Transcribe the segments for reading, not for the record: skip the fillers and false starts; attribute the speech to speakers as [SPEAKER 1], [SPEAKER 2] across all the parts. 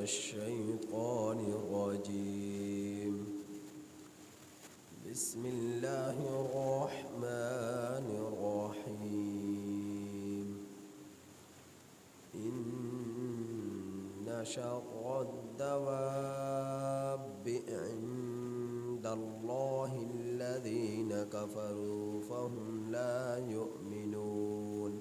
[SPEAKER 1] الشيطان الرجيم. بسم الله الرحمن الرحيم. إن شر الدواب عند الله الذين كفروا فهم لا يؤمنون.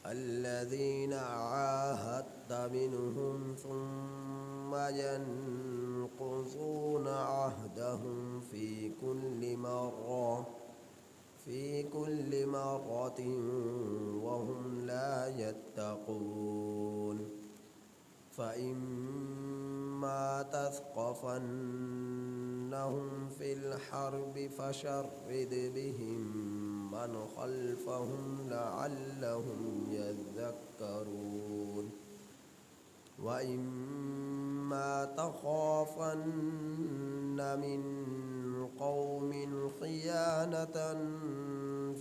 [SPEAKER 1] الذين عاهدت منهم ثم ينقضون عهدهم في كل مرة وهم لا يتقون. فإما تثقفنهم في الحرب فشرد بهم من خلفهم لعلهم يذكرون. وإما تخافن من قوم خيانة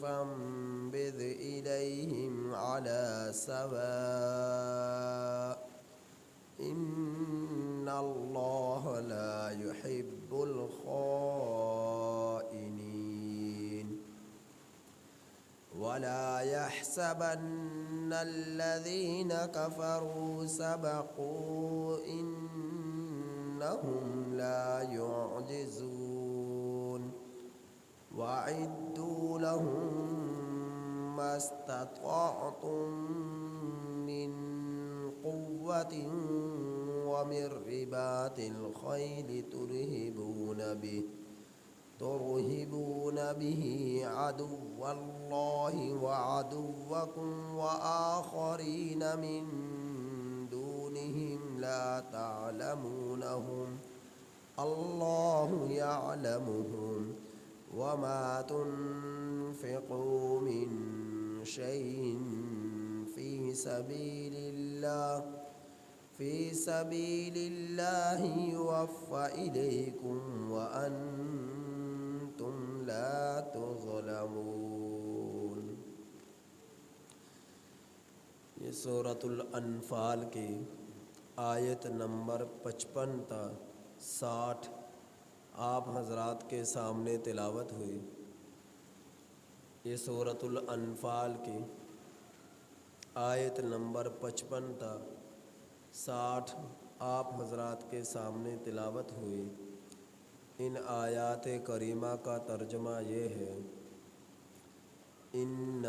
[SPEAKER 1] فانبذ إليهم على سواء إن الله لا يحب الخائنين. ولا يحسبن الذين كفروا سبقوا إنهم لا يعجزون. وأعدوا لهم ما استطعتم من قوة ومن رباط الخيل ترهبون به عدو الله وعدوكم وآخرين من دونهم لا تعلمونهم الله يعلمهم. وما تنفقوا من شيء في سبيل الله يوفى إليكم وأنتم لا تظلمون. یہ سورۃ الانفال کی آیت نمبر 55 تا 60 آپ حضرات کے سامنے تلاوت ہوئی. یہ سورۃ الانفال کی آیت نمبر 55 تا 60 آپ حضرات کے سامنے تلاوت ہوئی. ان آیات کریمہ کا ترجمہ یہ ہے: ان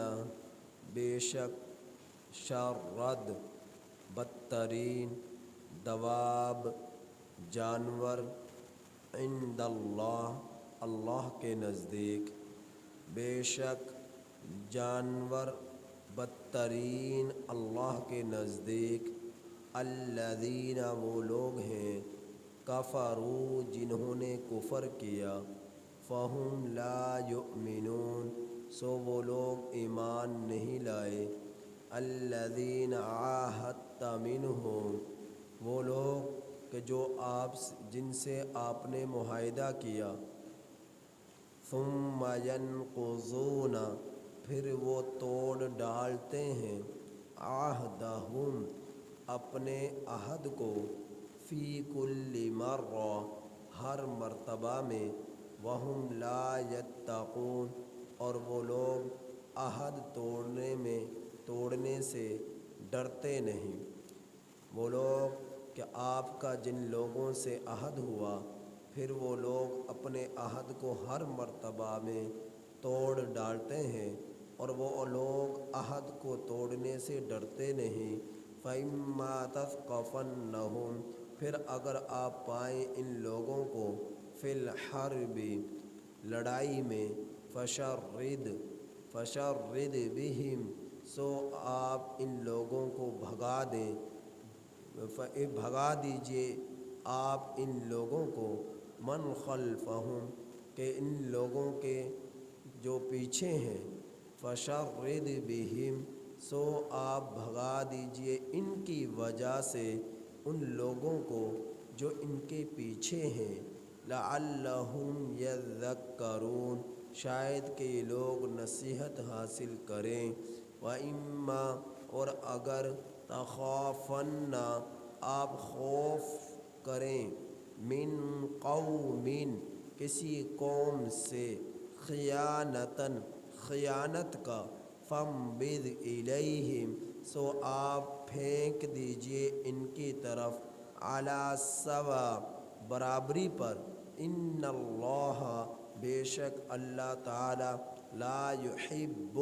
[SPEAKER 1] بے شک شرد بدترین دواب جانور عند اللہ اللہ کے نزدیک، بے شک جانور بدترین اللہ کے نزدیک، الذین وہ لوگ ہیں، کفروا جنہوں نے کفر کیا، فہم لا یؤمنون سو وہ لوگ ایمان نہیں لائے، الذین عاہدت منہم وہ لوگ کہ جو جن سے آپ نے معاہدہ کیا، ثم ینقضون پھر وہ توڑ ڈالتے ہیں، عہدہم اپنے عہد کو، فی کل مرہ ہر مرتبہ میں، وہم لا یتقون اور وہ لوگ عہد توڑنے سے ڈرتے نہیں. وہ لوگ کہ آپ کا جن لوگوں سے عہد ہوا پھر وہ لوگ اپنے عہد کو ہر مرتبہ میں توڑ ڈالتے ہیں اور وہ لوگ عہد کو توڑنے سے ڈرتے نہیں. فَإِمَّا تَثْقَفَنَّهُمْ پھر اگر آپ پائیں ان لوگوں کو، فِي الْحَرْبِ لڑائی میں، فَشَرِّدْ بِهِمْ سو آپ ان لوگوں کو بھگا دیجئے آپ ان لوگوں کو، من خلفہم کہ ان لوگوں کے جو پیچھے ہیں، فَشَرِّدْ بِهِمْ سو آپ بھگا دیجئے ان کی وجہ سے ان لوگوں کو جو ان کے پیچھے ہیں، لعلہم یذکرون شاید کہ یہ لوگ نصیحت حاصل کریں. وَإِمَّا اور اگر تخافن آپ خوف کریں من قوم کسی قوم سے خیانتاً خیانت کا فانبذ الیہم سو آپ پھینک دیجئے ان کی طرف علی سوا برابری پر ان اللہ بے شک اللہ تعالی لا یحب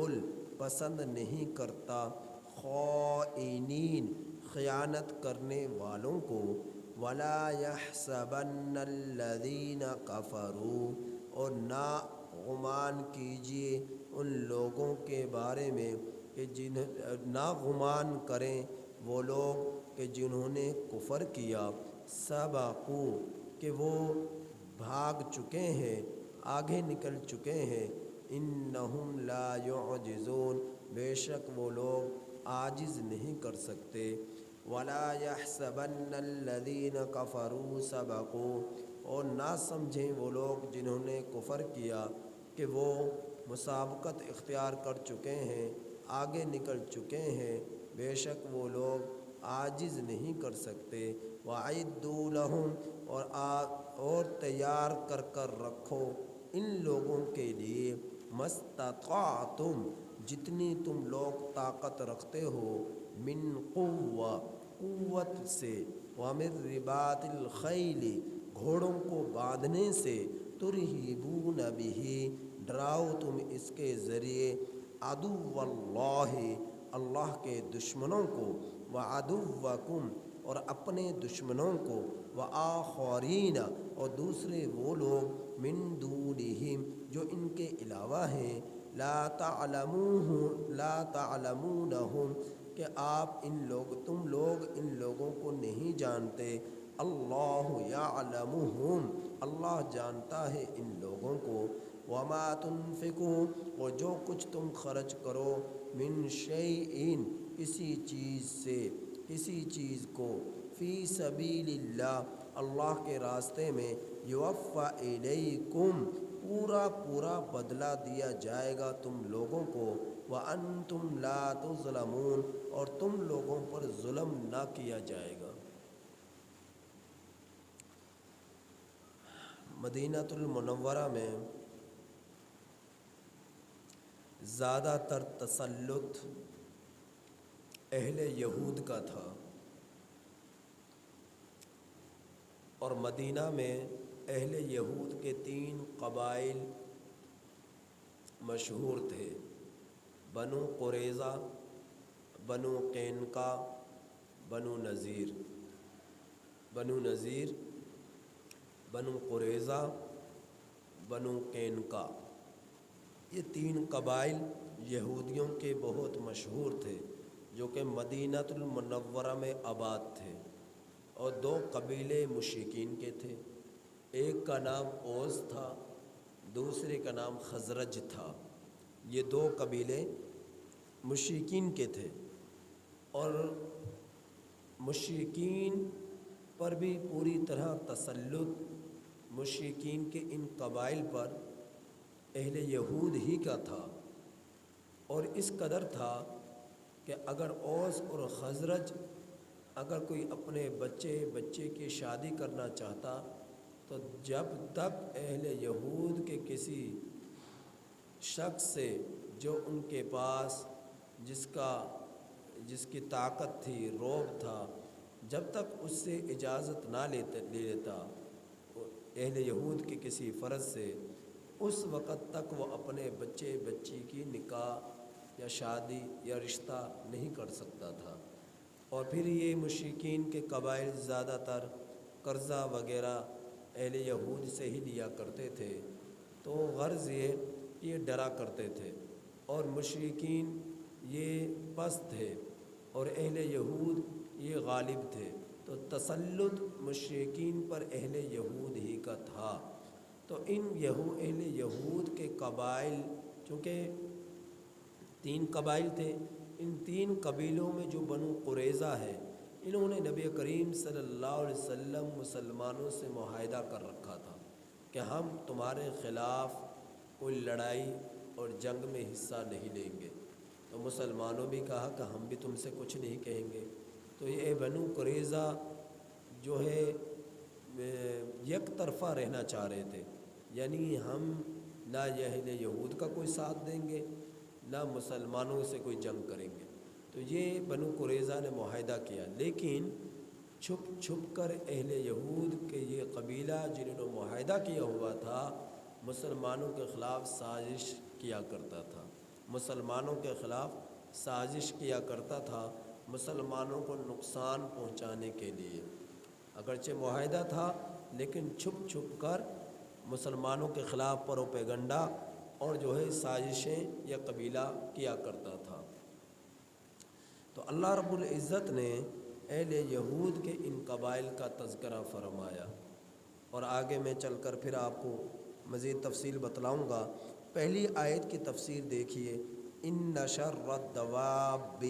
[SPEAKER 1] پسند نہیں کرتا خائنین خیانت کرنے والوں کو ولا یحسبن الذین کفروا اور نہ گمان کیجیے ان لوگوں کے بارے میں کہ نہ گمان کریں وہ لوگ کہ جنہوں نے کفر کیا سبقوا کہ وہ بھاگ چکے ہیں آگے نکل چکے ہیں انہم لا یعجزون بے شک وہ لوگ عاجز نہیں کر سکتے ولا یحسبن الذین کفروا سبقوا اور نہ سمجھیں وہ لوگ جنہوں نے کفر کیا کہ وہ مسابقت اختیار کر چکے ہیں آگے نکل چکے ہیں بے شک وہ لوگ عاجز نہیں کر سکتے وَأَعِدُّوا لَهُمْ اور تیار کر رکھو ان لوگوں کے لیے مَسْتَطَعْتُمْ جتنی تم لوگ طاقت رکھتے ہو من قوت سے وَمِن رِبَاطِ الْخَيْلِ گھوڑوں کو باندھنے سے تُرْهِبُونَ بِهِ ڈراؤ تم اس کے ذریعے عدو اللہ کے دشمنوں کو وعدوکم اور اپنے دشمنوں کو وآخرین اور دوسرے وہ لوگ من دونہم جو ان کے علاوہ ہیں لا تعلمونہم کہ آپ تم لوگ ان لوگوں کو نہیں جانتے اللہ یعلمہم اللہ جانتا ہے ان لوگوں کو وما تنفقوا اور جو کچھ تم خرچ کرو من شیئن کسی چیز کو فی سبیل اللہ کے راستے میں یوفی الیکم پورا بدلہ دیا جائے گا تم لوگوں کو وانتم لا تظلمون اور تم لوگوں پر ظلم نہ کیا جائے گا۔ مدینہ المنورہ میں زیادہ تر تسلط اہل یہود کا تھا اور مدینہ میں اہل یہود کے 3 قبائل مشہور تھے، بنو قریظہ، بنو قینقاع، بنو نذیر۔ بنو قریظہ، بنو قینقاع، یہ 3 قبائل یہودیوں کے بہت مشہور تھے جو کہ مدینہ المنورہ میں آباد تھے، اور 2 قبیلے مشرکین کے تھے، ایک کا نام اوس تھا، دوسرے کا نام خزرج تھا۔ یہ 2 قبیلے مشرکین کے تھے، اور مشرکین پر بھی پوری طرح تسلط مشرکین کے ان قبائل پر اہل یہود ہی کا تھا، اور اس قدر تھا کہ اگر اوس اور خزرج اگر کوئی اپنے بچے کی شادی کرنا چاہتا تو جب تک اہل یہود کے کسی شخص سے جو ان کے پاس جس کی طاقت تھی، رعب تھا، جب تک اس سے اجازت نہ لے لیتا اہل یہود کے کسی فرد سے، اس وقت تک وہ اپنے بچی کی نکاح یا شادی یا رشتہ نہیں کر سکتا تھا۔ اور پھر یہ مشرکین کے قبائل زیادہ تر قرضہ وغیرہ اہل یہود سے ہی لیا کرتے تھے، تو غرض یہ ڈرا کرتے تھے، اور مشرکین یہ پست تھے اور اہل یہود یہ غالب تھے، تو تسلط مشرکین پر اہل یہود ہی کا تھا۔ تو اہل یہود کے قبائل، چونکہ 3 قبائل تھے، ان 3 قبیلوں میں جو بنو قریظہ ہے، انہوں نے نبی کریم صلی اللہ علیہ وسلم مسلمانوں سے معاہدہ کر رکھا تھا کہ ہم تمہارے خلاف کوئی لڑائی اور جنگ میں حصہ نہیں لیں گے، تو مسلمانوں بھی کہا کہ ہم بھی تم سے کچھ نہیں کہیں گے۔ تو یہ بنو قریظہ جو ہے یک طرفہ رہنا چاہ رہے تھے، یعنی ہم نہ اہل یہود کا کوئی ساتھ دیں گے نہ مسلمانوں سے کوئی جنگ کریں گے۔ تو یہ بنو قریظہ نے معاہدہ کیا، لیکن چھپ چھپ کر اہل یہود کے یہ قبیلہ جنہوں نے معاہدہ کیا ہوا تھا مسلمانوں کے خلاف سازش کیا کرتا تھا، مسلمانوں کے خلاف سازش کیا کرتا تھا، مسلمانوں کو نقصان پہنچانے کے لیے۔ اگرچہ معاہدہ تھا لیکن چھپ چھپ کر مسلمانوں کے خلاف پروپیگنڈا اور جو ہے سازشیں یا قبیلہ کیا کرتا تھا۔ تو اللہ رب العزت نے اہل یہود کے ان قبائل کا تذکرہ فرمایا، اور آگے میں چل کر پھر آپ کو مزید تفصیل بتلاؤں گا۔ پہلی آیت کی تفسیر دیکھیے، ان شر الدواب،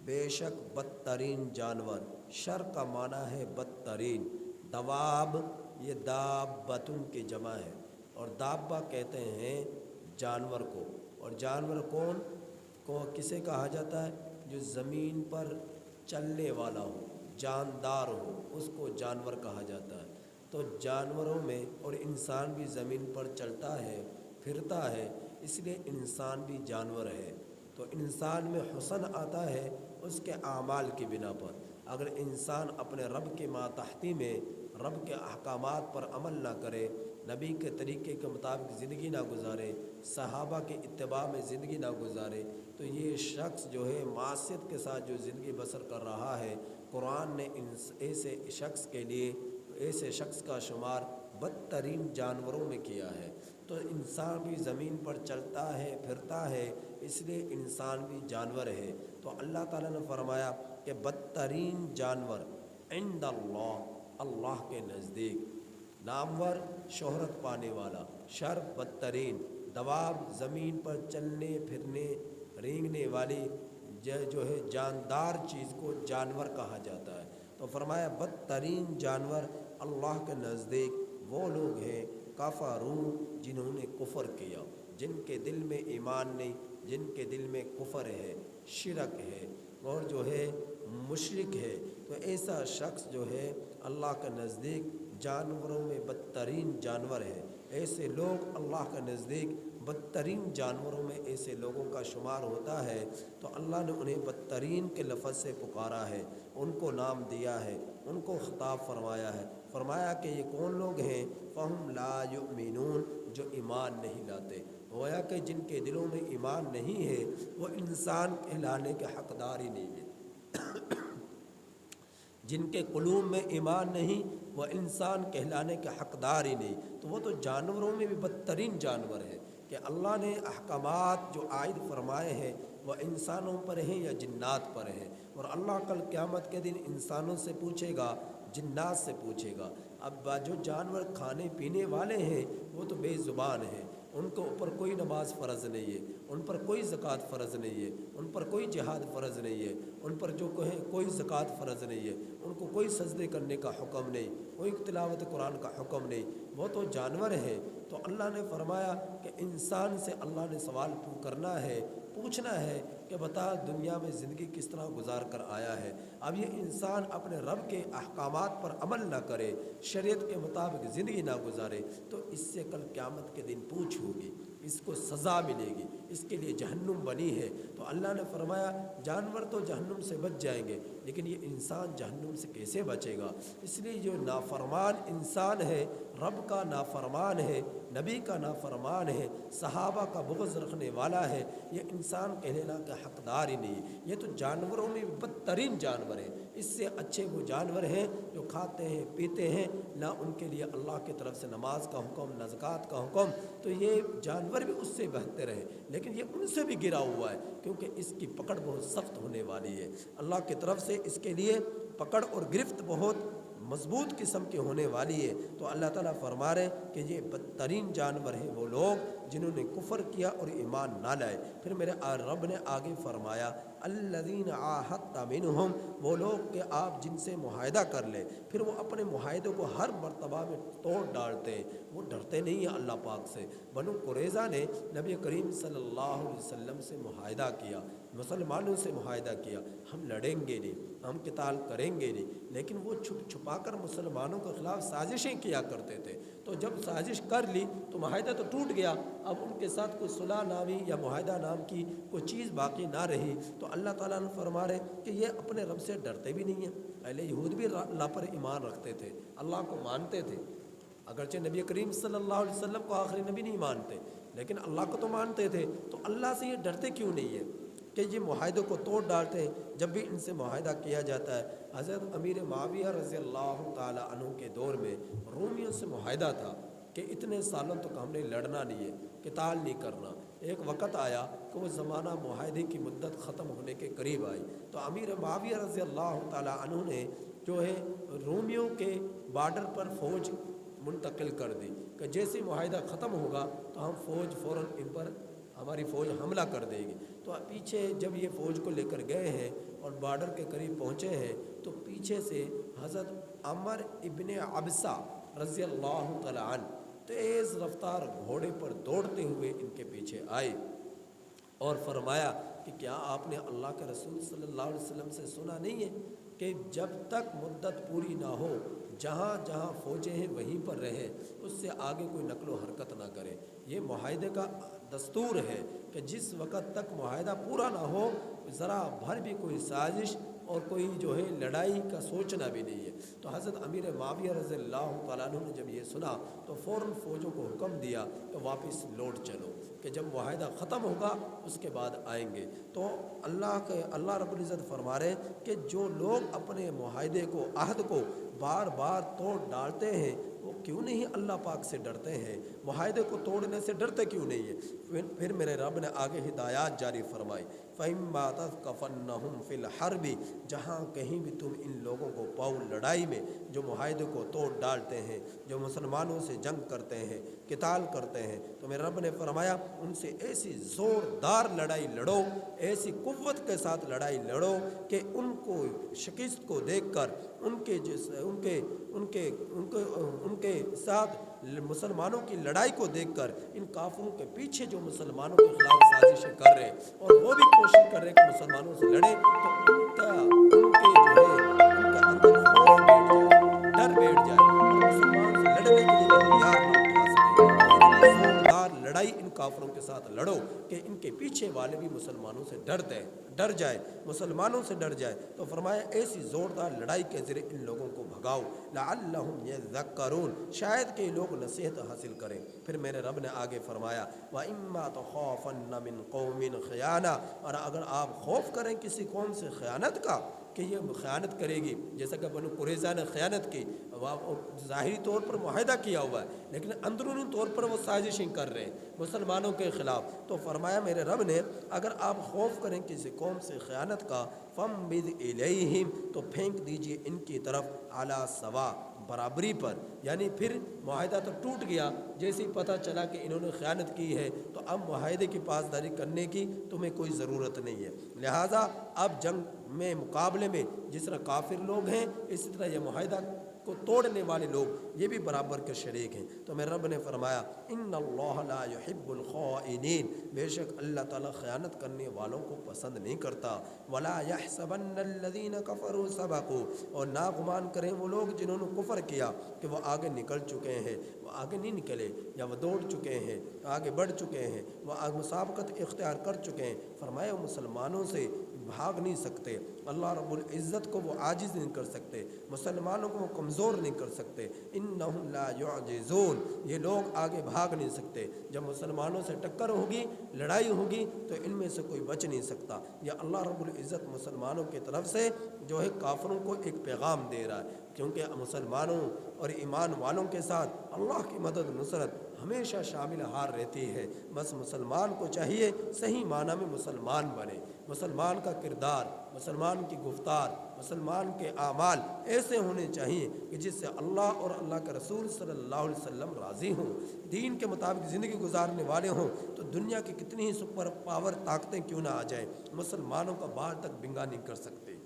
[SPEAKER 1] بے شک بدترین جانور، شر کا معنی ہے بدترین، دواب یہ دابتن کی جمع ہے، اور دابہ کہتے ہیں جانور کو، اور جانور کون کسے کہا جاتا ہے؟ جو زمین پر چلنے والا ہو، جاندار ہو، اس کو جانور کہا جاتا ہے۔ تو جانوروں میں، اور انسان بھی زمین پر چلتا ہے پھرتا ہے، اس لیے انسان بھی جانور ہے۔ تو انسان میں حسن آتا ہے اس کے اعمال کی بنا پر۔ اگر انسان اپنے رب کے ماتحتی میں رب کے احکامات پر عمل نہ کرے، نبی کے طریقے کے مطابق زندگی نہ گزارے، صحابہ کے اتباع میں زندگی نہ گزارے، تو یہ شخص جو ہے معصیت کے ساتھ جو زندگی بسر کر رہا ہے، قرآن نے ایسے شخص کے لیے، ایسے شخص کا شمار بدترین جانوروں میں کیا ہے۔ تو انسان بھی زمین پر چلتا ہے پھرتا ہے، اس لیے انسان بھی جانور ہے۔ تو اللہ تعالیٰ نے فرمایا کہ بدترین جانور عند اللہ، اللہ کے نزدیک، نامور شہرت پانے والا، شر بدترین، دواب زمین پر چلنے پھرنے رینگنے والی جو ہے جاندار چیز کو جانور کہا جاتا ہے۔ تو فرمایا بدترین جانور اللہ کے نزدیک وہ لوگ ہیں کفروا، جنہوں نے کفر کیا، جن کے دل میں ایمان نہیں، جن کے دل میں کفر ہے، شرک ہے، اور جو ہے مشرک ہے۔ تو ایسا شخص جو ہے اللہ کے نزدیک جانوروں میں بدترین جانور ہے۔ ایسے لوگ اللہ کے نزدیک بدترین جانوروں میں ایسے لوگوں کا شمار ہوتا ہے۔ تو اللہ نے انہیں بدترین کے لفظ سے پکارا ہے، ان کو نام دیا ہے، ان کو خطاب فرمایا ہے۔ فرمایا کہ یہ کون لوگ ہیں؟ فہم لا یؤمنون، جو ایمان نہیں لاتے۔ گویا کہ جن کے دلوں میں ایمان نہیں ہے وہ انسان کہلانے کے حقدار ہی نہیں ہے۔ جن کے قلوب میں ایمان نہیں وہ انسان کہلانے کے حقدار ہی نہیں۔ تو وہ تو جانوروں میں بھی بدترین جانور ہے کہ اللہ نے احکامات جو عائد فرمائے ہیں وہ انسانوں پر ہیں یا جنات پر ہیں، اور اللہ کل قیامت کے دن انسانوں سے پوچھے گا، جنات سے پوچھے گا۔ اب جو جانور کھانے پینے والے ہیں وہ تو بے زبان ہیں، ان کے اوپر کوئی نماز فرض نہیں ہے، ان پر کوئی زکوٰۃ فرض نہیں ہے، ان پر کوئی جہاد فرض نہیں ہے، ان پر جو کہیں کوئی زکوٰۃ فرض نہیں ہے، ان کو کوئی سجدے کرنے کا حکم نہیں، کوئی تلاوت قرآن کا حکم نہیں، وہ تو جانور ہیں۔ تو اللہ نے فرمایا کہ انسان سے اللہ نے سوال کرنا ہے، پوچھنا ہے کہ بتا دنیا میں زندگی کس طرح گزار کر آیا ہے۔ اب یہ انسان اپنے رب کے احکامات پر عمل نہ کرے، شریعت کے مطابق زندگی نہ گزارے، تو اس سے کل قیامت کے دن پوچھ ہوگی، اس کو سزا ملے گی، اس کے لیے جہنم بنی ہے۔ تو اللہ نے فرمایا جانور تو جہنم سے بچ جائیں گے لیکن یہ انسان جہنم سے کیسے بچے گا؟ اس لیے جو نافرمان انسان ہے، رب کا نافرمان ہے، نبی کا نافرمان ہے، صحابہ کا بغض رکھنے والا ہے، یہ انسان کہلانے کا حقدار ہی نہیں۔ یہ تو جانوروں میں بدترین جانور ہے۔ اس سے اچھے وہ جانور ہیں جو کھاتے ہیں پیتے ہیں، نہ ان کے لیے اللہ کی طرف سے نماز کا حکم نہ زکوٰۃ کا حکم، تو یہ جانور بھی اس سے بہتر ہے، لیکن یہ ان سے بھی گرا ہوا ہے کیونکہ اس کی پکڑ بہت سخت ہونے والی ہے۔ اللہ کی طرف سے اس کے لیے پکڑ اور گرفت بہت مضبوط قسم کی ہونے والی ہے۔ تو اللہ تعالیٰ فرما رہے کہ یہ بدترین جانور ہیں وہ لوگ جنہوں نے کفر کیا اور ایمان نہ لائے۔ پھر میرے رب نے آگے فرمایا الذین عاہدت منہم، وہ لوگ کہ آپ جن سے معاہدہ کر لیں، پھر وہ اپنے معاہدے کو ہر مرتبہ میں توڑ ڈالتے ہیں، وہ ڈرتے نہیں ہیں اللہ پاک سے۔ بنو قریظہ نے نبی کریم صلی اللہ علیہ وسلم سے معاہدہ کیا، مسلمانوں سے معاہدہ کیا ہم لڑیں گے نہیں، ہم قتال کریں گے نہیں، لیکن وہ چھپ چھپا کر مسلمانوں کے خلاف سازشیں کیا کرتے تھے۔ تو جب سازش کر لی تو معاہدہ تو ٹوٹ گیا، اب ان کے ساتھ کوئی صلح نامی یا معاہدہ نام کی کوئی چیز باقی نہ رہی۔ تو اللہ تعالیٰ نے فرما رہے کہ یہ اپنے رب سے ڈرتے بھی نہیں ہیں۔ اہل یہود بھی اللہ پر ایمان رکھتے تھے، اللہ کو مانتے تھے، اگرچہ نبی کریم صلی اللہ علیہ وسلم کو آخری نبی نہیں مانتے، لیکن اللہ کو تو مانتے تھے۔ تو اللہ سے یہ ڈرتے کیوں نہیں ہے کہ یہ معاہدوں کو توڑ ڈالتے ہیں؟ جب بھی ان سے معاہدہ کیا جاتا ہے، حضرت امیر معاویہ رضی اللہ تعالیٰ عنہ کے دور میں رومیوں سے معاہدہ تھا کہ اتنے سالوں تک ہم نے لڑنا نہیں ہے، قتال نہیں کرنا۔ ایک وقت آیا کہ وہ زمانہ معاہدے کی مدت ختم ہونے کے قریب آئی، تو امیر معاویہ رضی اللہ تعالیٰ عنہ نے جو ہے رومیوں کے بارڈر پر فوج منتقل کر دی کہ جیسے معاہدہ ختم ہوگا تو ہم فوج فوراً ان پر ہماری فوج حملہ کر دے گی۔ تو پیچھے جب یہ فوج کو لے کر گئے ہیں اور بارڈر کے قریب پہنچے ہیں تو پیچھے سے حضرت عمر ابن عبسہ رضی اللہ تعالیٰ عنہ تیز رفتار گھوڑے پر دوڑتے ہوئے ان کے پیچھے آئے اور فرمایا کہ کیا آپ نے اللہ کے رسول صلی اللہ علیہ وسلم سے سنا نہیں ہے کہ جب تک مدت پوری نہ ہو جہاں جہاں فوجیں ہیں وہیں پر رہے، اس سے آگے کوئی نقل و حرکت نہ کرے۔ یہ معاہدے کا دستور ہے کہ جس وقت تک معاہدہ پورا نہ ہو ذرا بھر بھی کوئی سازش اور کوئی جو ہے لڑائی کا سوچنا بھی نہیں ہے۔ تو حضرت امیر معاویہ رضی اللہ تعالیٰ عنہ نے جب یہ سنا تو فوراً فوجوں کو حکم دیا کہ واپس لوٹ چلو، کہ جب معاہدہ ختم ہوگا اس کے بعد آئیں گے۔ تو اللہ رب العزت فرما رہے ہیں کہ جو لوگ اپنے معاہدے کو، عہد کو بار بار توڑ ڈالتے ہیں وہ کیوں نہیں اللہ پاک سے ڈرتے ہیں؟ معاہدے کو توڑنے سے ڈرتے کیوں نہیں ہیں؟ پھر میرے رب نے آگے ہدایات جاری فرمائی، فَإِمَّا تَثْقَفَنَّهُمْ فِي الْحَرْبِ، جہاں کہیں بھی تم ان لوگوں کو پاؤ لڑائی میں، جو معاہدے کو توڑ ڈالتے ہیں، جو مسلمانوں سے جنگ کرتے ہیں، قتال کرتے ہیں، تو میرے رب نے فرمایا ان سے ایسی زوردار لڑائی لڑو، ایسی قوت کے ساتھ لڑائی لڑو کہ ان کو شکست کو دیکھ کر ان کے ساتھ مسلمانوں کی لڑائی کو دیکھ کر ان کافروں کے پیچھے جو مسلمانوں کے خلاف سازشیں کر رہے اور وہ بھی کوشش کر رہے کہ مسلمانوں سے لڑیں، تو ان کے اندر خوف بیٹھ جائے، ڈر بیٹھ جائے اور مسلمان سے لڑنے کے لیے ہتھیار نہ اٹھا سکے۔ اتنی زوردار لڑائی ان کافروں کے ساتھ لڑو کہ ان کے پیچھے والے بھی مسلمانوں سے ڈر جائے، مسلمانوں سے ڈر جائے۔ تو فرمایا ایسی زوردار لڑائی کے ذریعے ان لوگوں کو بھگاؤ، لعلہم یذکرون، شاید کہ لوگ نصیحت حاصل کریں۔ پھر میرے رب نے آگے فرمایا وَإِمَّا تَخَافَنَّ مِن قَوْمٍ خِیَانَةً، اور اگر آپ خوف کریں کسی قوم سے خیانت کا کہ یہ خیانت کرے گی، جیسا کہ بنو قریظہ نے خیانت کی، ظاہری طور پر معاہدہ کیا ہوا ہے لیکن اندرونی طور پر وہ سازشیں کر رہے ہیں مسلمانوں کے خلاف، تو فرمایا میرے رب نے اگر آپ خوف کریں کسی قوم سے خیانت کا فَانبِذْ إِلَيْهِمْ، تو پھینک دیجئے ان کی طرف عَلَى سَوَاءٍ، برابری پر، یعنی پھر معاہدہ تو ٹوٹ گیا، جیسے ہی پتہ چلا کہ انہوں نے خیانت کی ہے تو اب معاہدے کی پاسداری کرنے کی تمہیں کوئی ضرورت نہیں ہے، لہٰذا اب جنگ میں مقابلے میں جس طرح کافر لوگ ہیں اسی طرح یہ معاہدہ کو توڑنے والے لوگ یہ بھی برابر کے شریک ہیں۔ تو میرے رب نے فرمایا ان اللہ لا يحب الخائنین، بے شک اللہ تعالیٰ خیانت کرنے والوں کو پسند نہیں کرتا، ولا يحسبن الذین کفروا سبقوا، اور نہ گمان کریں وہ لوگ جنہوں نے کفر کیا کہ وہ آگے نکل چکے ہیں، وہ آگے نہیں نکلے، یا وہ دوڑ چکے ہیں، آگے بڑھ چکے ہیں، وہ مسابقت اختیار کر چکے ہیں۔ فرمایا وہ مسلمانوں سے بھاگ نہیں سکتے، اللہ رب العزت کو وہ عاجز نہیں کر سکتے، مسلمانوں کو وہ کمزور نہیں کر سکتے۔ انہم لا یعجزون، یہ لوگ آگے بھاگ نہیں سکتے، جب مسلمانوں سے ٹکر ہوگی، لڑائی ہوگی تو ان میں سے کوئی بچ نہیں سکتا۔ یہ اللہ رب العزت مسلمانوں کی طرف سے جو ہے کافروں کو ایک پیغام دے رہا ہے، کیونکہ مسلمانوں اور ایمان والوں کے ساتھ اللہ کی مدد نصرت ہمیشہ شامل حال رہتی ہے، بس مسلمان کو چاہیے صحیح معنی میں مسلمان بنے، مسلمان کا کردار، مسلمان کی گفتار، مسلمان کے اعمال ایسے ہونے چاہیے کہ جس سے اللہ اور اللہ کے رسول صلی اللہ علیہ وسلم راضی ہوں، دین کے مطابق زندگی گزارنے والے ہوں، تو دنیا کی کتنی ہی سپر پاور طاقتیں کیوں نہ آ جائیں، مسلمانوں کا بال تک بنگا نہیں کر سکتے۔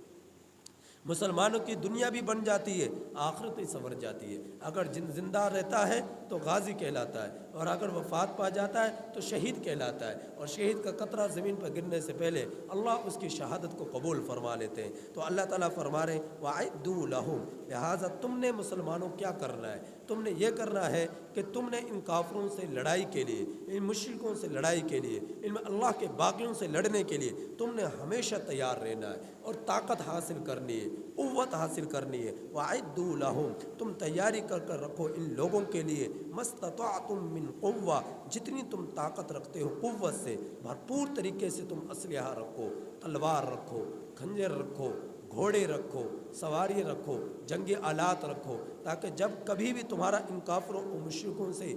[SPEAKER 1] مسلمانوں کی دنیا بھی بن جاتی ہے، آخرت بھی سنور جاتی ہے۔ اگر زندہ رہتا ہے تو غازی کہلاتا ہے، اور اگر وفات پا جاتا ہے تو شہید کہلاتا ہے، اور شہید کا قطرہ زمین پر گرنے سے پہلے اللہ اس کی شہادت کو قبول فرما لیتے ہیں۔ تو اللہ تعالیٰ فرما رہے ہیں وَأَعِدُّوا لَهُمْ، لہٰذا تم نے مسلمانوں کیا کرنا ہے؟ تم نے یہ کرنا ہے کہ تم نے ان کافروں سے لڑائی کے لیے، ان مشرکوں سے لڑائی کے لیے، ان میں اللہ کے باغیوں سے لڑنے کے لیے تم نے ہمیشہ تیار رہنا ہے، اور طاقت حاصل کرنی ہے، قوت حاصل کرنی ہے۔ وَأَعِدُّوا لَهُمْ، تم تیاری کر رکھو ان لوگوں کے لیے، مَسْتَطَعْتُم مِّن قُوَّۃٍ، جتنی تم طاقت رکھتے ہو قوت سے، بھرپور طریقے سے تم اسلحہ رکھو، تلوار رکھو، خنجر رکھو، گھوڑے رکھو، سواری رکھو، جنگی آلات رکھو، تاکہ جب کبھی بھی تمہارا ان کافروں و مشرکوں سے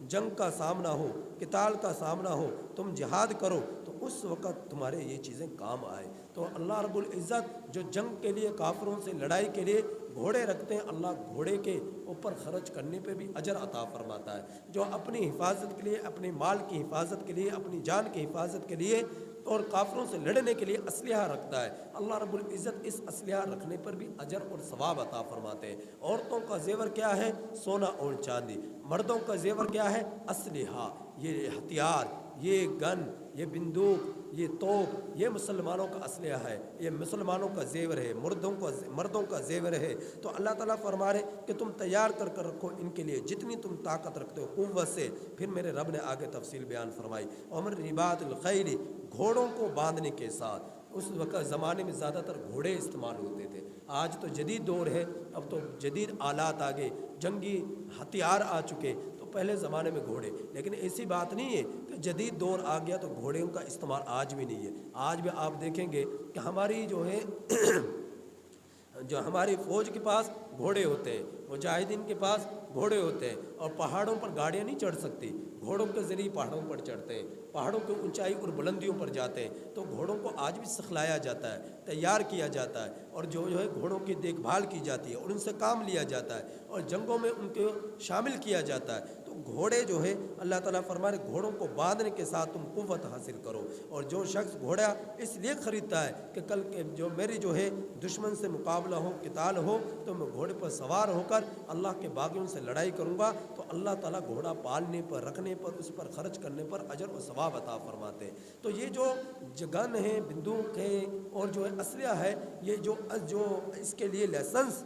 [SPEAKER 1] جنگ کا سامنا ہو، قتال کا سامنا ہو، تم جہاد کرو تو اس وقت تمہارے یہ چیزیں کام آئے۔ تو اللہ رب العزت جو جنگ کے لیے، کافروں سے لڑائی کے لیے گھوڑے رکھتے ہیں، اللہ گھوڑے کے اوپر خرچ کرنے پہ بھی اجر عطا فرماتا ہے۔ جو اپنی حفاظت کے لیے، اپنے مال کی حفاظت کے لیے، اپنی جان کی حفاظت کے لیے اور کافروں سے لڑنے کے لیے اسلحہ رکھتا ہے، اللہ رب العزت اس اسلحہ رکھنے پر بھی اجر اور ثواب عطا فرماتے ہیں۔ عورتوں کا زیور کیا ہے؟ سونا اور چاندی۔ مردوں کا زیور کیا ہے؟ اسلحہ، یہ ہتھیار، یہ گن، یہ بندوق، یہ توپ، یہ مسلمانوں کا اسلحہ ہے، یہ مسلمانوں کا زیور ہے، مردوں کا زیور ہے۔ تو اللہ تعالیٰ فرما رہے کہ تم تیار کر رکھو ان کے لیے جتنی تم طاقت رکھتے ہو قوت سے۔ پھر میرے رب نے آگے تفصیل بیان فرمائی، عمر رباط الخیل، گھوڑوں کو باندھنے کے ساتھ۔ اس وقت زمانے میں زیادہ تر گھوڑے استعمال ہوتے تھے، آج تو جدید دور ہے، اب تو جدید آلات آ گئے، جنگی ہتھیار آ چکے، تو پہلے زمانے میں گھوڑے۔ لیکن ایسی بات نہیں ہے کہ جدید دور آ گیا تو گھوڑوں کا استعمال آج بھی نہیں ہے۔ آج بھی آپ دیکھیں گے کہ ہماری جو ہے جو ہماری فوج کے پاس گھوڑے ہوتے ہیں، مجاہدین کے پاس گھوڑے ہوتے ہیں، اور پہاڑوں پر گاڑیاں نہیں چڑھ سکتی، گھوڑوں کے ذریعے پہاڑوں پر چڑھتے ہیں، پہاڑوں کی اونچائی اور بلندیوں پر جاتے ہیں۔ تو گھوڑوں کو آج بھی سکھلایا جاتا ہے، تیار کیا جاتا ہے، اور جو ہے گھوڑوں کی دیکھ بھال کی جاتی ہے، اور ان سے کام لیا جاتا ہے، اور جنگوں میں ان کو شامل کیا جاتا ہے۔ تو گھوڑے جو ہے اللہ تعالیٰ فرما رہے گھوڑوں کو باندھنے کے ساتھ تم قوت حاصل کرو۔ اور جو شخص گھوڑا اس لیے خریدتا ہے کہ کل کے جو میری جو ہے دشمن سے مقابلہ ہو، قتال ہو، تو میں گھوڑے پر سوار ہو کر اللہ کے باغیوں سے لڑائی کروں گا، تو اللہ تعالیٰ گھوڑا پالنے پر، رکھنے پر، اس پر خرچ کرنے پر اجر و ثواب عطا فرماتے ہیں۔ تو یہ جو گن ہے، بندوق ہے، اور جو ہے اسلحہ ہے، یہ جو اس کے لیے لائسنس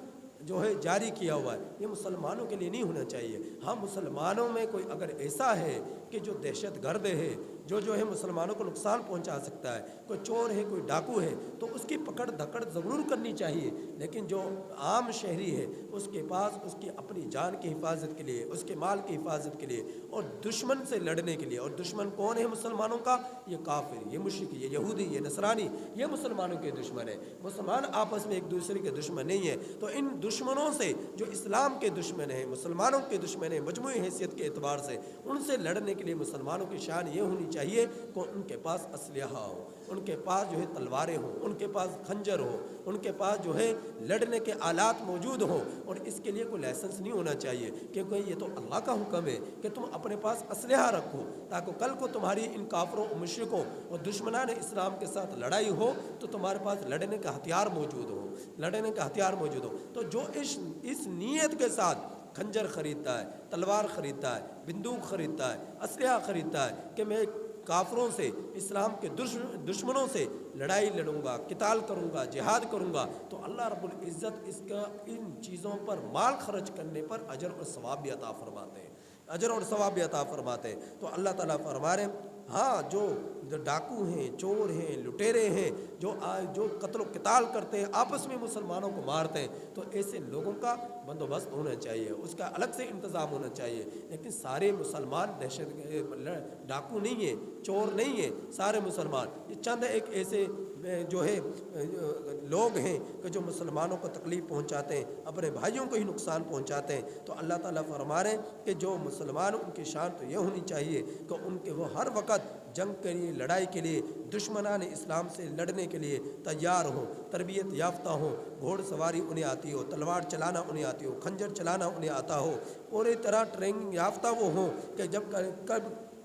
[SPEAKER 1] جو ہے جاری کیا ہوا ہے، یہ مسلمانوں کے لیے نہیں ہونا چاہیے۔ ہاں، مسلمانوں میں کوئی اگر ایسا ہے کہ جو دہشت گرد ہے، جو ہے مسلمانوں کو نقصان پہنچا سکتا ہے، کوئی چور ہے، کوئی ڈاکو ہے، تو اس کی پکڑ دھکڑ ضرور کرنی چاہیے۔ لیکن جو عام شہری ہے، اس کے پاس اس کی اپنی جان کی حفاظت کے لیے، اس کے مال کی حفاظت کے لیے، اور دشمن سے لڑنے کے لیے، اور دشمن کون ہے مسلمانوں کا؟ یہ کافر، یہ مشرک، یہ یہودی، یہ نصرانی، یہ مسلمانوں کے دشمن ہے۔ مسلمان آپس میں ایک دوسرے کے دشمن نہیں ہیں۔ تو ان دشمنوں سے جو اسلام کے دشمن ہیں، مسلمانوں کے دشمن ہیں، مجموعی حیثیت کے اعتبار سے ان سے لڑنے کے لیے مسلمانوں کی شان یہ ہونی چاہیے کہ ان کے پاس اسلحہ ہو، ان کے پاس جو ہے تلواریں ہوں، ان کے پاس خنجر ہو، ان کے پاس جو ہے لڑنے کے آلات موجود ہوں۔ اور اس کے لیے کوئی لائسنس نہیں ہونا چاہیے، کیونکہ یہ تو اللہ کا حکم ہے کہ تم اپنے پاس اسلحہ رکھو، تاکہ کل کو تمہاری ان کافروں و مشرکوں اور دشمنان اسلام کے ساتھ لڑائی ہو تو تمہارے پاس لڑنے کا ہتھیار موجود ہو، لڑنے کا ہتھیار موجود ہو۔ تو جو اس نیت کے ساتھ خنجر خریدتا ہے، تلوار خریدتا ہے، بندوق خریدتا ہے، اسلحہ خریدتا ہے کہ میں کافروں سے، اسلام کے دشمنوں سے لڑائی لڑوں گا، قتال کروں گا، جہاد کروں گا، تو اللہ رب العزت اس کا ان چیزوں پر مال خرچ کرنے پر اجر اور ثواب بھی عطا فرماتے ہیں، اجر اور ثواب بھی عطا فرماتے ہیں۔ تو اللہ تعالیٰ فرما رہے ہیں ہاں، جو ڈاکو ہیں، چور ہیں، لٹیرے ہیں، جو قتل و قتال کرتے ہیں، آپس میں مسلمانوں کو مارتے ہیں، تو ایسے لوگوں کا بندوبست ہونا چاہیے، اس کا الگ سے انتظام ہونا چاہیے۔ لیکن سارے مسلمان ڈاکو نہیں ہیں، چور نہیں ہیں، سارے مسلمان، یہ چند ایک ایسے جو ہے لوگ ہیں کہ جو مسلمانوں کو تکلیف پہنچاتے ہیں، اپنے بھائیوں کو ہی نقصان پہنچاتے ہیں۔ تو اللہ تعالیٰ فرما رہے ہیں کہ جو مسلمان، ان کی شان تو یہ ہونی چاہیے کہ ان کے وہ ہر وقت جنگ کے لیے، لڑائی کے لیے، دشمنان اسلام سے لڑنے کے لیے تیار ہوں، تربیت یافتہ ہوں، گھوڑ سواری انہیں آتی ہو، تلوار چلانا انہیں آتی ہو، خنجر چلانا انہیں آتا ہو، پوری طرح ٹریننگ یافتہ وہ ہوں کہ جب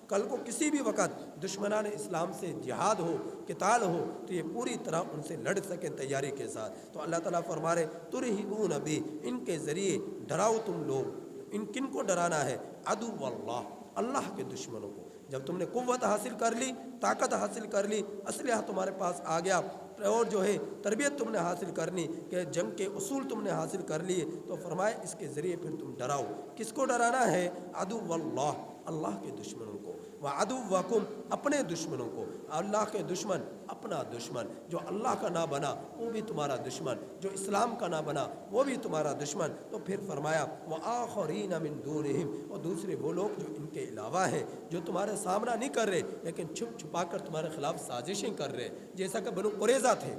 [SPEAKER 1] کل کو کسی بھی وقت دشمنان اسلام سے جہاد ہو، قتال ہو، تو یہ پوری طرح ان سے لڑ سکیں تیاری کے ساتھ۔ تو اللہ تعالیٰ فرما رہے ترہبون بھی، ان کے ذریعے ڈراؤ تم لوگ۔ ان کن کو ڈرانا ہے؟ عدو اللہ، اللہ کے دشمنوں کو۔ جب تم نے قوت حاصل کر لی، طاقت حاصل کر لی، اسلحہ تمہارے پاس آ گیا، اور جو ہے تربیت تم نے حاصل کرنی کہ جنگ کے اصول تم نے حاصل کر لیے، تو فرمائے اس کے ذریعے پھر تم ڈراؤ۔ کس کو ڈرانا ہے؟ عدو اللہ، اللہ کے دشمنوں کو، وعدوکم، اپنے دشمنوں کو۔ اللہ کے دشمن اپنا دشمن، جو اللہ کا نہ بنا وہ بھی تمہارا دشمن، جو اسلام کا نہ بنا وہ بھی تمہارا دشمن۔ تو پھر فرمایا وآخرین من دونہم، اور دوسرے وہ لوگ جو ان کے علاوہ ہیں، جو تمہارے سامنا نہیں کر رہے لیکن چھپ چھپا کر تمہارے خلاف سازشیں کر رہے، جیسا کہ بنو قریظہ تھے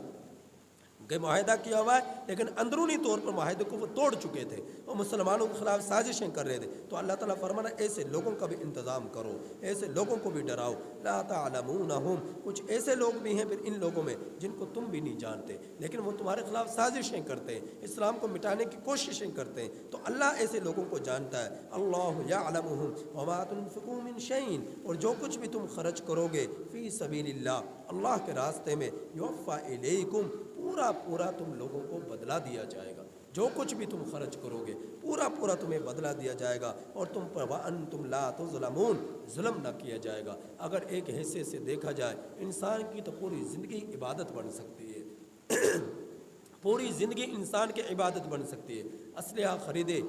[SPEAKER 1] کہ معاہدہ کیا ہوا ہے لیکن اندرونی طور پر معاہدے کو وہ توڑ چکے تھے، وہ مسلمانوں کے خلاف سازشیں کر رہے تھے۔ تو اللہ تعالیٰ فرمانا ایسے لوگوں کا بھی انتظام کرو، ایسے لوگوں کو بھی ڈراؤ۔ لا تعلمونہم، کچھ ایسے لوگ بھی ہیں پھر ان لوگوں میں جن کو تم بھی نہیں جانتے لیکن وہ تمہارے خلاف سازشیں کرتے ہیں، اسلام کو مٹانے کی کوششیں کرتے ہیں، تو اللہ ایسے لوگوں کو جانتا ہے۔ اللہ یعلمہم وما تنفقوا من شیء، اور جو کچھ بھی تم خرچ کرو گے فی سبیل اللہ، اللہ کے راستے میں، یوفی الیکم، پورا پورا تم لوگوں کو بدلہ دیا جائے گا۔ جو کچھ بھی تم خرچ کرو گے پورا پورا تمہیں بدلہ دیا جائے گا، اور تم پر وانتم لا تظلمون، ظلم نہ کیا جائے گا۔ اگر ایک حصے سے دیکھا جائے، انسان کی تو پوری زندگی عبادت بن سکتی ہے پوری زندگی انسان کی عبادت بن سکتی ہے۔ اسلحہ خریدے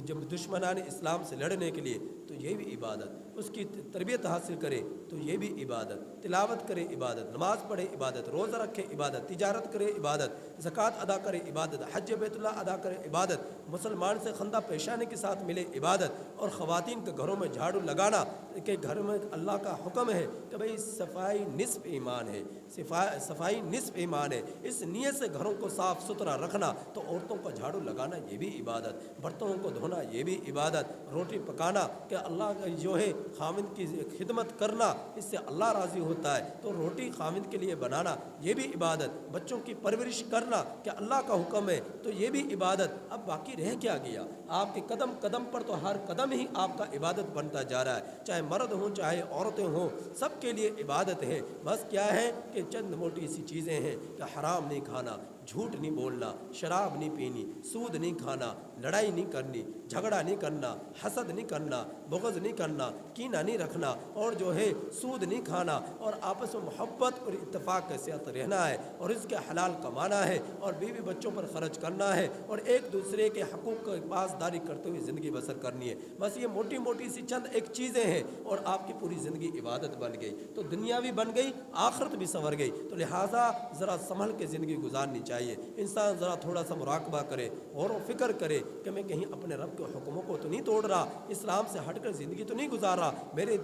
[SPEAKER 1] جب دشمنان اسلام سے لڑنے کے لیے تو یہ بھی عبادت، اس کی تربیت حاصل کرے تو یہ بھی عبادت، تلاوت کرے عبادت، نماز پڑھے عبادت، روزہ رکھے عبادت، تجارت کرے عبادت، زکوٰۃ ادا کرے عبادت، حج بیت اللہ ادا کرے عبادت، مسلمان سے خندہ پیشانی کے ساتھ ملے عبادت، اور خواتین کے گھروں میں جھاڑو لگانا کہ گھر میں اللہ کا حکم ہے کہ بھئی صفائی نصف ایمان ہے، صفائی نصف ایمان ہے، اس نیت سے گھروں کو صاف ستھرا رکھنا، تو عورتوں کا جھاڑو لگانا یہ بھی عبادت، برتنوں کو دھونا یہ بھی عبادت، روٹی پکانا کہ اللہ کا جو ہے خاوند کی خدمت کرنا، اس سے اللہ راضی ہوتا ہے، تو روٹی خاوند کے لیے بنانا یہ بھی عبادت، بچوں کی پرورش کرنا کہ اللہ کا حکم ہے تو یہ بھی عبادت۔ اب باقی رہ کیا گیا؟ آپ کے قدم قدم پر تو ہر قدم ہی آپ کا عبادت بنتا جا رہا ہے، چاہے مرد ہوں چاہے عورتیں ہوں، سب کے لیے عبادت ہے۔ بس کیا ہے کہ چند موٹی سی چیزیں ہیں کہ حرام نہیں کھانا، جھوٹ نہیں بولنا، شراب نہیں پینی، سود نہیں کھانا، لڑائی نہیں کرنی، جھگڑا نہیں کرنا، حسد نہیں کرنا، بغض نہیں کرنا، کینہ نہیں رکھنا، اور جو ہے سود نہیں کھانا، اور آپس میں محبت اور اتفاق کے ساتھ رہنا ہے، اور اس کے حلال کمانا ہے، اور بیوی بچوں پر خرچ کرنا ہے، اور ایک دوسرے کے حقوق کی پاسداری کرتے ہوئے زندگی بسر کرنی ہے۔ بس یہ موٹی موٹی سی چند ایک چیزیں ہیں اور آپ کی پوری زندگی عبادت بن گئی، تو دنیا بھی بن گئی، آخرت بھی سنور گئی۔ تو لہٰذا ذرا سنبھل کے زندگی گزارنی چاہیے، انسان ذرا تھوڑا سا مراقبہ کرے، غور و فکر کرے کہ میں کہیں اپنے رب کے حکموں کو تو نہیں توڑ رہا، اسلام سے ہٹ کر زندگی تو نہیں گزار رہا، میرے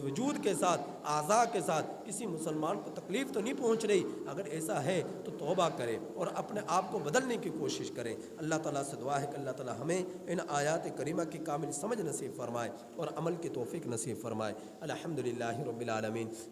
[SPEAKER 1] وجود کے ساتھ، اعضاء کے ساتھ کسی مسلمان کو تکلیف تو نہیں پہنچ رہی۔ اگر ایسا ہے تو توبہ کرے اور اپنے آپ کو بدلنے کی کوشش کریں۔ اللہ تعالیٰ سے دعا ہے کہ اللہ تعالیٰ ہمیں ان آیات کریمہ کی کامل سمجھ نصیب فرمائے اور عمل کی توفیق نصیب فرمائے۔ الحمدللہ رب العالمین۔